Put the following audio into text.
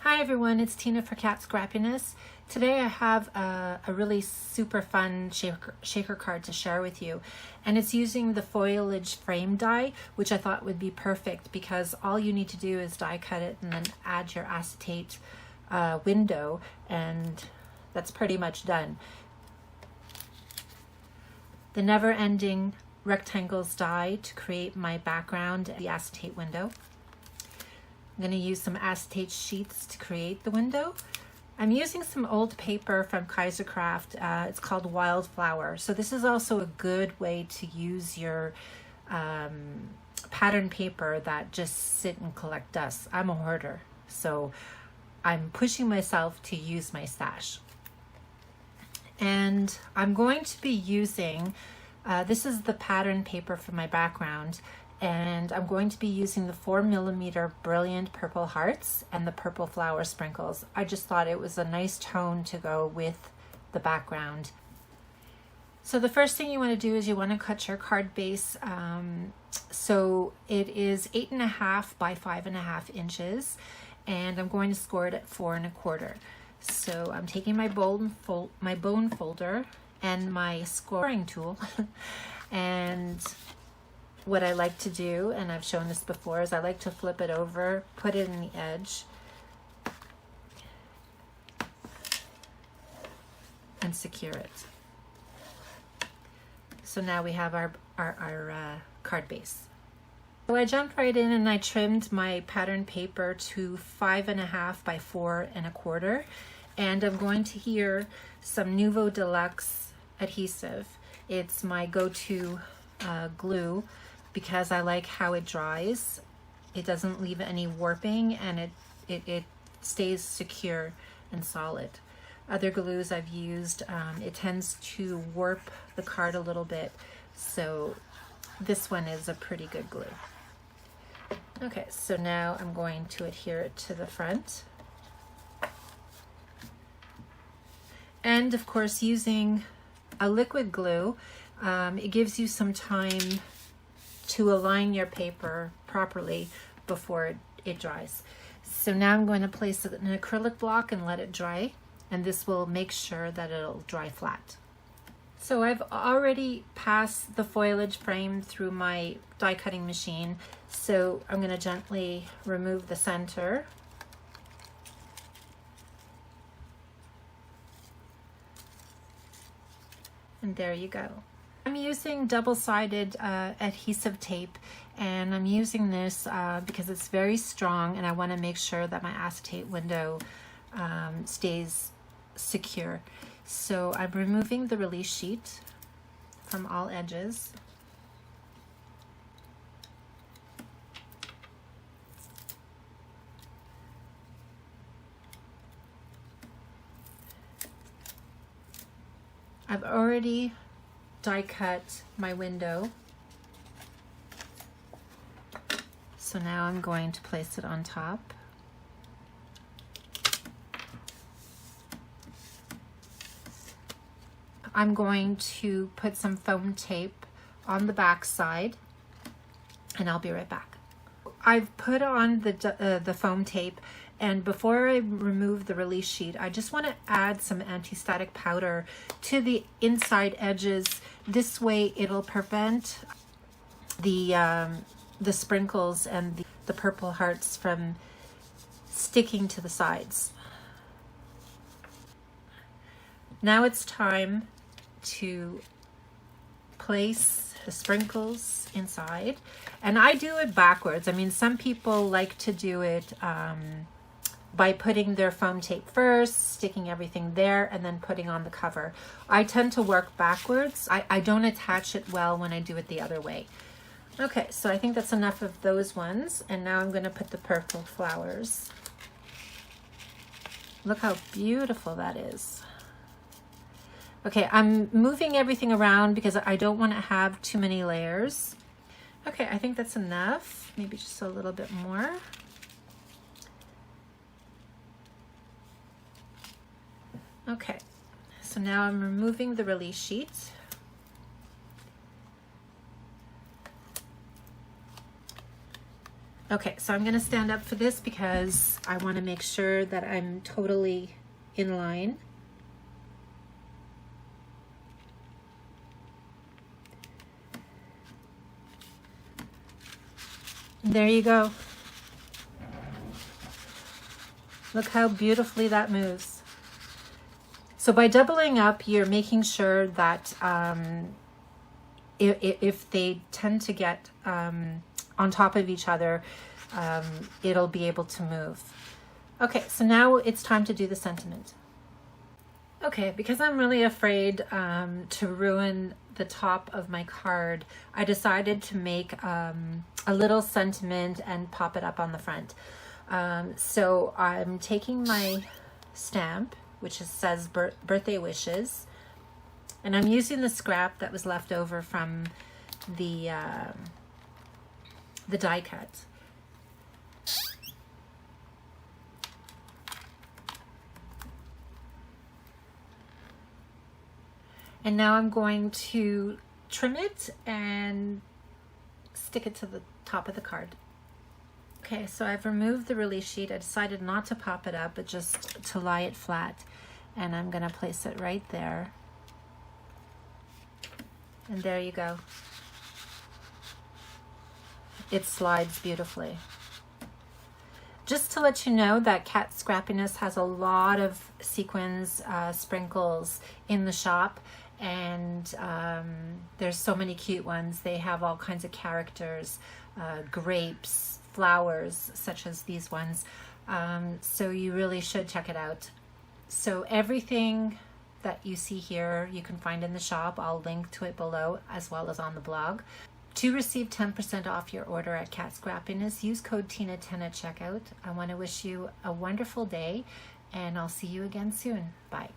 Hi everyone, it's Tina for Cat Scrappiness. Today I have a really super fun shaker card to share with you, and it's using the Foliage Frame Die, which I thought would be perfect because all you need to do is die cut it and then add your acetate window, and that's pretty much done. The never-ending rectangles die to create my background, the acetate window. I'm going to use some acetate sheets to create the window. I'm using some old paper from Kaisercraft. It's called Wildflower. So this is also a good way to use your pattern paper that just sit and collect dust. I'm a hoarder, so I'm pushing myself to use my stash. And I'm going to be using, this is the pattern paper for my background, and I'm going to be using the 4mm Brilliant Purple Hearts and the Purple Flower Sprinkles. I just thought it was a nice tone to go with the background. So the first thing you want to do is you want to cut your card base. So it is 8.5 by 5.5 inches, and I'm going to score it at 4 1/4. So I'm taking my bone folder and my scoring tool and what I like to do, and I've shown this before, is I like to flip it over, put it in the edge, and secure it. So now we have our card base. So I jumped right in and I trimmed my pattern paper to 5.5 by 4 1/4, and I'm going to hear some Nouveau Deluxe adhesive. It's my go-to glue, because I like how it dries. It doesn't leave any warping, and it stays secure and solid. Other glues I've used, it tends to warp the card a little bit, so this one is a pretty good glue. Okay, so now I'm going to adhere it to the front. And of course, using a liquid glue, it gives you some time to align your paper properly before it dries. So now I'm going to place an acrylic block and let it dry, and this will make sure that it'll dry flat. So I've already passed the foliage frame through my die cutting machine, so I'm going to gently remove the center. And there you go. I'm using double-sided adhesive tape, and I'm using this because it's very strong, and I want to make sure that my acetate window stays secure. So I'm removing the release sheet from all edges. I've already die cut my window, so now I'm going to place it on top. I'm going to put some foam tape on the back side, and I'll be right back. I've put on the foam tape, and before I remove the release sheet, I just want to add some anti-static powder to the inside edges. This way it'll prevent the sprinkles and the purple hearts from sticking to the sides. Now it's time to place the sprinkles inside, and I do it backwards. I mean, some people like to do it by putting their foam tape first, sticking everything there, and then putting on the cover. I tend to work backwards. I don't attach it well when I do it the other way. Okay, so I think that's enough of those ones, and now I'm going to put the purple flowers. Look how beautiful that is. Okay, I'm moving everything around because I don't want to have too many layers. Okay, I think that's enough. Maybe just a little bit more. Okay, so now I'm removing the release sheet. Okay, so I'm gonna stand up for this because I wanna make sure that I'm totally in line. There you go. Look how beautifully that moves. So by doubling up, you're making sure that if they tend to get on top of each other, it'll be able to move. Okay, so now it's time to do the sentiment. Okay, because I'm really afraid to ruin the top of my card, I decided to make a little sentiment and pop it up on the front. So I'm taking my stamp, which says birthday wishes, and I'm using the scrap that was left over from the die cut. And now I'm going to trim it and stick it to the top of the card. Okay, so I've removed the release sheet. I decided not to pop it up, but just to lie it flat. And I'm gonna place it right there. And there you go. It slides beautifully. Just to let you know that Cat Scrappiness has a lot of sequins, sprinkles in the shop, and there's so many cute ones. They have all kinds of characters, grapes, flowers, such as these ones. So you really should check it out. So everything that you see here, you can find in the shop. I'll link to it below as well as on the blog. To receive 10% off your order at Cat Scrappiness, use code TINA10 at checkout. I want to wish you a wonderful day, and I'll see you again soon. Bye.